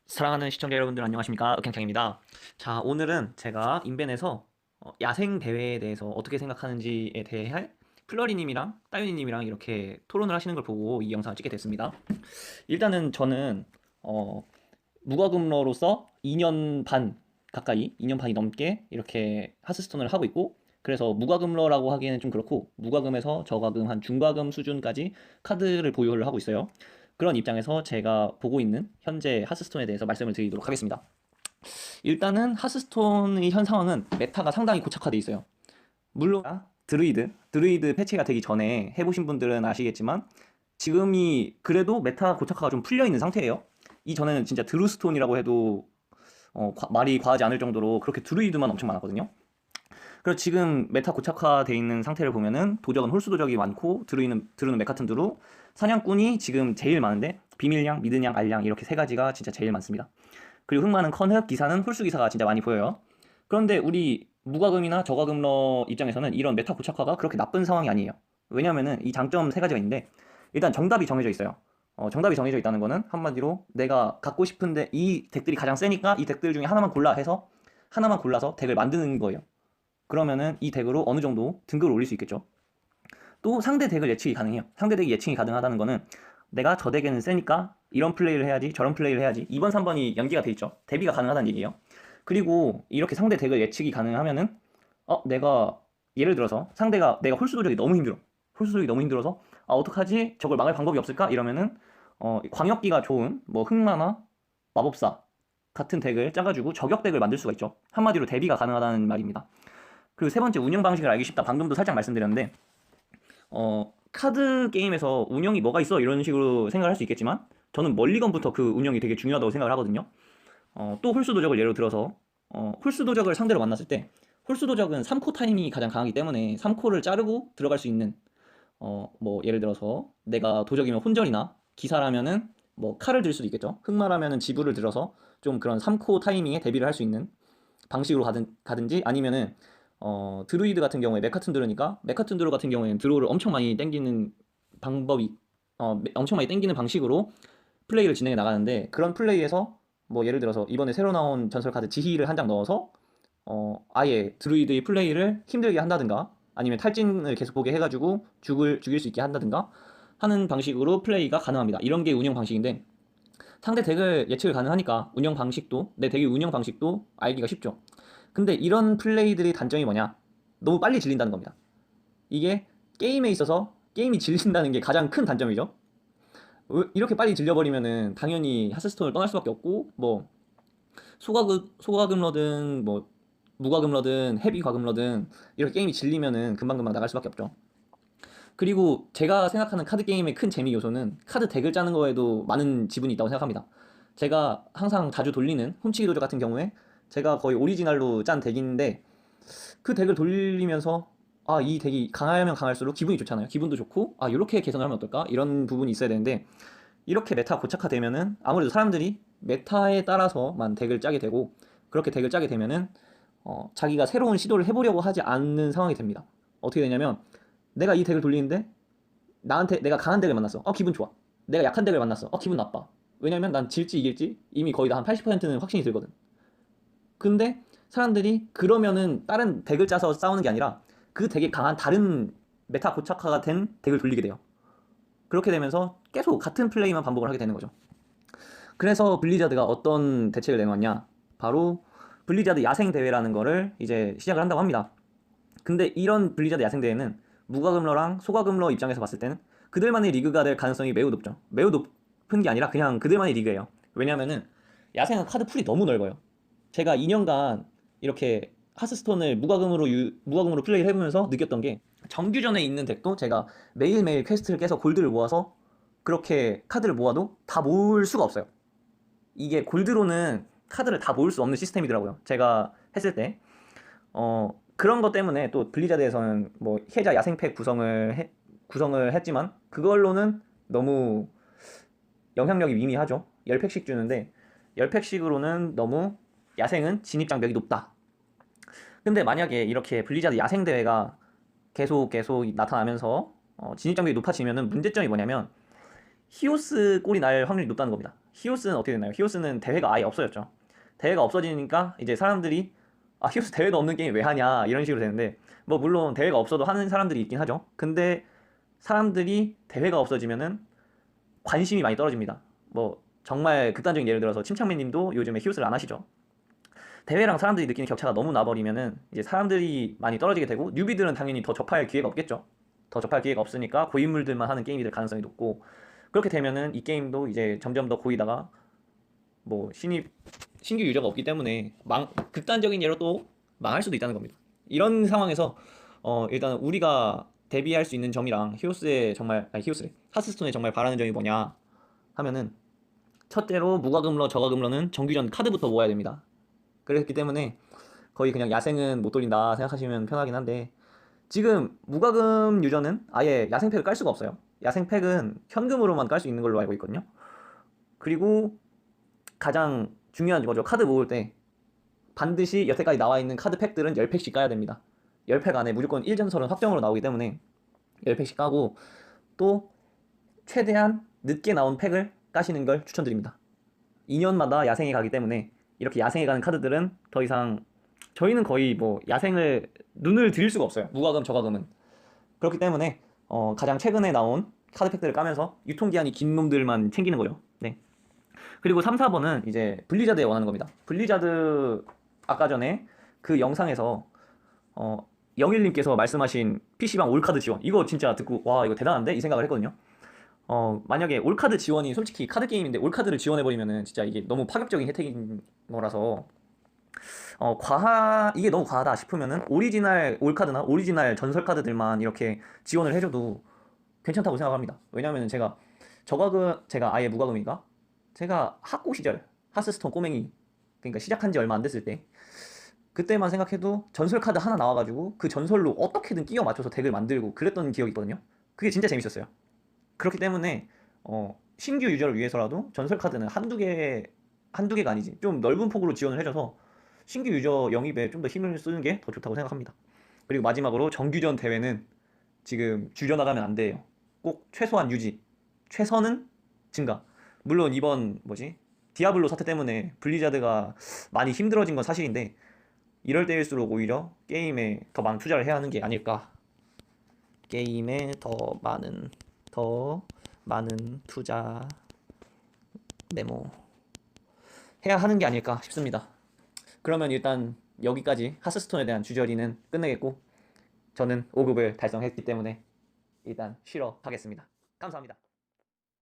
사랑하는 시청자 여러분들 안녕하십니까, 흑행창입니다. 자, 오늘은 제가 인벤에서 야생 대회에 대해서 어떻게 생각하는지에 대해 플러리님이랑 따윤이님이랑 이렇게 토론을 하시는 걸 보고 이 영상을 찍게 됐습니다. 일단은 저는 어, 무과금러로서 2년 반 가까이 2년 반이 넘게 이렇게 하스스톤을 하고 있고, 그래서 무과금러라고 하기에는 좀 그렇고 무과금에서 저과금 한 중과금 수준까지 카드를 보유를 하고 있어요. 그런 입장에서 제가 보고 있는 현재 하스스톤에 대해서 말씀을 드리도록 하겠습니다. 일단은 하스스톤의 현 상황은 메타가 상당히 고착화되어 있어요. 물론 드루이드 패치가 되기 전에 해보신 분들은 아시겠지만 지금이 그래도 메타 고착화가 좀 풀려있는 상태예요. 이전에는 진짜 드루스톤이라고 해도 말이 과하지 않을 정도로 그렇게 드루이드만 엄청 많았거든요. 그리고 지금 메타 고착화되어 있는 상태를 보면은 도적은 홀수 도적이 많고 드루는 메카튼 드루, 사냥꾼이 지금 제일 많은데 비밀양, 미드양, 알양 이렇게 세 가지가 진짜 제일 많습니다. 그리고 흑마는 컨흑, 기사는 홀수 기사가 진짜 많이 보여요. 그런데 우리 무과금이나 저과금러 입장에서는 이런 메타 고착화가 그렇게 나쁜 상황이 아니에요. 왜냐면은 이 장점 세 가지가 있는데, 일단 정답이 정해져 있어요. 정답이 정해져 있다는 거는 한마디로 내가 갖고 싶은데 이 덱들이 가장 세니까 이 덱들 중에 하나만 골라 해서 하나만 골라서 덱을 만드는 거예요. 그러면은 이 덱으로 어느 정도 등급을 올릴 수 있겠죠. 또 상대 덱을 예측이 가능해요. 상대 덱이 예측이 가능하다는 거는 내가 저 덱에는 세니까 이런 플레이를 해야지, 저런 플레이를 해야지, 2번 3번이 연기가 돼 있죠. 대비가 가능하다는 얘기예요. 그리고 이렇게 상대 덱을 예측이 가능하면은 내가 예를 들어서 상대가 내가 홀수 도적이 너무 힘들어. 홀수 도적이 너무 힘들어서 어떡하지? 저걸 막을 방법이 없을까? 이러면은 광역기가 좋은 뭐 흑마나 마법사 같은 덱을 짜가지고 저격 덱을 만들 수가 있죠. 한마디로 대비가 가능하다는 말입니다. 그리고 세 번째, 운영 방식을 알기 쉽다. 방금도 살짝 말씀드렸는데 카드 게임에서 운영이 뭐가 있어? 이런 식으로 생각을 할 수 있겠지만 저는 멀리건부터 그 운영이 되게 중요하다고 생각을 하거든요. 또 홀수 도적을 예로 들어서 홀수 도적을 상대로 만났을 때 홀수 도적은 3코 타이밍이 가장 강하기 때문에 3코를 자르고 들어갈 수 있는 뭐 예를 들어서 내가 도적이면 혼절이나 기사라면은 뭐 칼을 들 수도 있겠죠. 흑마라면은 지불을 들어서 좀 그런 3코 타이밍에 대비를 할 수 있는 방식으로 가든지, 아니면은 드루이드 같은 경우에 메카튼 드루니까 메카튼 드루 같은 경우에는 드로우를 엄청 많이 땡기는 방법이 엄청 많이 땡기는 방식으로 플레이를 진행해 나가는데, 그런 플레이에서 뭐 예를 들어서 이번에 새로 나온 전설 카드 지희를 한 장 넣어서 아예 드루이드의 플레이를 힘들게 한다든가, 아니면 탈진을 계속 보게 해가지고 죽일 수 있게 한다든가 하는 방식으로 플레이가 가능합니다. 이런 게 운영 방식인데, 상대 덱을 예측을 가능하니까 내 덱의 운영 방식도 알기가 쉽죠. 근데 이런 플레이들의 단점이 뭐냐? 너무 빨리 질린다는 겁니다. 이게 게임에 있어서 게임이 질린다는 게 가장 큰 단점이죠. 이렇게 빨리 질려버리면은 당연히 하스스톤을 떠날 수밖에 없고, 뭐 소과금러든 뭐 무과금러든 헤비과금러든 이렇게 게임이 질리면은 금방금방 나갈 수밖에 없죠. 그리고 제가 생각하는 카드 게임의 큰 재미 요소는 카드 덱을 짜는 거에도 많은 지분이 있다고 생각합니다. 제가 항상 자주 돌리는 훔치기 도적 같은 경우에 제가 거의 오리지널로 짠 덱인데, 그 덱을 돌리면서 이 덱이 강하면 강할수록 기분이 좋잖아요. 기분도 좋고 이렇게 개선하면 어떨까? 이런 부분이 있어야 되는데, 이렇게 메타 고착화되면은 아무래도 사람들이 메타에 따라서만 덱을 짜게 되고, 그렇게 덱을 짜게 되면은 자기가 새로운 시도를 해보려고 하지 않는 상황이 됩니다. 어떻게 되냐면, 내가 이 덱을 돌리는데 나한테 내가 강한 덱을 만났어. 기분 좋아. 내가 약한 덱을 만났어. 기분 나빠. 왜냐면 난 질지 이길지 이미 거의 다 한 80%는 확신이 들거든. 근데 사람들이 그러면은 다른 덱을 짜서 싸우는 게 아니라 그 덱이 강한 다른 메타 고착화가 된 덱을 돌리게 돼요. 그렇게 되면서 계속 같은 플레이만 반복을 하게 되는 거죠. 그래서 블리자드가 어떤 대책을 내놓았냐? 바로 블리자드 야생 대회라는 거를 이제 시작을 한다고 합니다. 근데 이런 블리자드 야생 대회는 무과금러랑 소과금러 입장에서 봤을 때는 그들만의 리그가 될 가능성이 매우 높죠. 매우 높은 게 아니라 그냥 그들만의 리그예요. 왜냐면은 야생은 카드 풀이 너무 넓어요. 제가 2년간 이렇게 하스스톤을 무과금으로 플레이를 해보면서 느꼈던 게, 정규전에 있는 덱도 제가 매일매일 퀘스트를 깨서 골드를 모아서 그렇게 카드를 모아도 다 모을 수가 없어요. 이게 골드로는 카드를 다 모을 수 없는 시스템이더라고요. 제가 했을 때. 그런 것 때문에 또 블리자드에서는 뭐 해자 야생팩 구성을 했지만 그걸로는 너무 영향력이 미미하죠. 10팩씩 주는데 10팩씩으로는 너무 야생은 진입장벽이 높다. 근데 만약에 이렇게 블리자드 야생 대회가 계속 나타나면서 진입장벽이 높아지면은 문제점이 뭐냐면 히오스 꼴이 날 확률이 높다는 겁니다. 히오스는 어떻게 됐나요? 히오스는 대회가 아예 없어졌죠. 대회가 없어지니까 이제 사람들이 히오스 대회도 없는 게임 왜 하냐 이런 식으로 되는데, 뭐 물론 대회가 없어도 하는 사람들이 있긴 하죠. 근데 사람들이 대회가 없어지면은 관심이 많이 떨어집니다. 뭐 정말 극단적인 예를 들어서 침착맨 님도 요즘에 히오스를 안 하시죠. 대회랑 사람들이 느끼는 격차가 너무 나버리면은 이제 사람들이 많이 떨어지게 되고, 뉴비들은 당연히 더 접할 기회가 없겠죠. 더 접할 기회가 없으니까 고인물들만 하는 게임이 될 가능성이 높고, 그렇게 되면은 이 게임도 이제 점점 더 고이다가 뭐 신규 유저가 없기 때문에 극단적인 예로 또 망할 수도 있다는 겁니다. 이런 상황에서 일단 우리가 대비할 수 있는 점이랑 히오스의 정말 히오스래 하스스톤에 정말 바라는 점이 뭐냐 하면은, 첫째로 무과금러 저과금러는 정규전 카드부터 모아야 됩니다. 그렇기 때문에 거의 그냥 야생은 못 돌린다 생각하시면 편하긴 한데, 지금 무과금 유저는 아예 야생팩을 깔 수가 없어요. 야생팩은 현금으로만 깔 수 있는 걸로 알고 있거든요. 그리고 가장 중요한 거죠. 카드 모을 때 반드시 여태까지 나와 있는 카드 팩들은 10팩씩 까야 됩니다. 10팩 안에 무조건 1전설은 확정으로 나오기 때문에 10팩씩 까고, 또 최대한 늦게 나온 팩을 까시는 걸 추천드립니다. 2년마다 야생이 가기 때문에 이렇게 야생에 가는 카드들은 더 이상, 저희는 거의 뭐 야생을 눈을 들일 수가 없어요. 무과금 저과금은. 그렇기 때문에 가장 최근에 나온 카드 팩들을 까면서 유통기한이 긴 놈들만 챙기는 거죠. 네. 그리고 3, 4번은 이제 블리자드에 원하는 겁니다. 블리자드 아까 전에 그 영상에서 영일님께서 말씀하신 PC방 올카드 지원, 이거 진짜 듣고 와 이거 대단한데 이 생각을 했거든요. 만약에 올카드 지원이, 솔직히 카드 게임인데 올카드를 지원해버리면은 진짜 이게 너무 파격적인 혜택인 거라서, 이게 너무 과하다 싶으면은 오리지널 올카드나 오리지널 전설 카드들만 이렇게 지원을 해줘도 괜찮다고 생각합니다. 왜냐면은 제가 아예 무과금이니까, 제가 학고 시절 하스스톤 꼬맹이, 그러니까 시작한 지 얼마 안 됐을 때, 그때만 생각해도 전설 카드 하나 나와가지고 그 전설로 어떻게든 끼워 맞춰서 덱을 만들고 그랬던 기억이 있거든요. 그게 진짜 재밌었어요. 그렇기 때문에 신규 유저를 위해서라도 전설 카드는 한두 개가 아니지, 좀 넓은 폭으로 지원을 해줘서 신규 유저 영입에 좀 더 힘을 쓰는 게 더 좋다고 생각합니다. 그리고 마지막으로 정규전 대회는 지금 줄여나가면 안 돼요. 꼭 최소한 유지, 최선은 증가. 물론 이번 디아블로 사태 때문에 블리자드가 많이 힘들어진 건 사실인데, 이럴 때일수록 오히려 게임에 더 많은 투자를 해야 하는 게 아닐까. 게임에 더 많은 투자 메모 해야 하는 게 아닐까 싶습니다. 그러면 일단 여기까지 하스스톤에 대한 주저리는 끝내겠고, 저는 5급을 달성했기 때문에 일단 쉬러 가겠습니다. 감사합니다.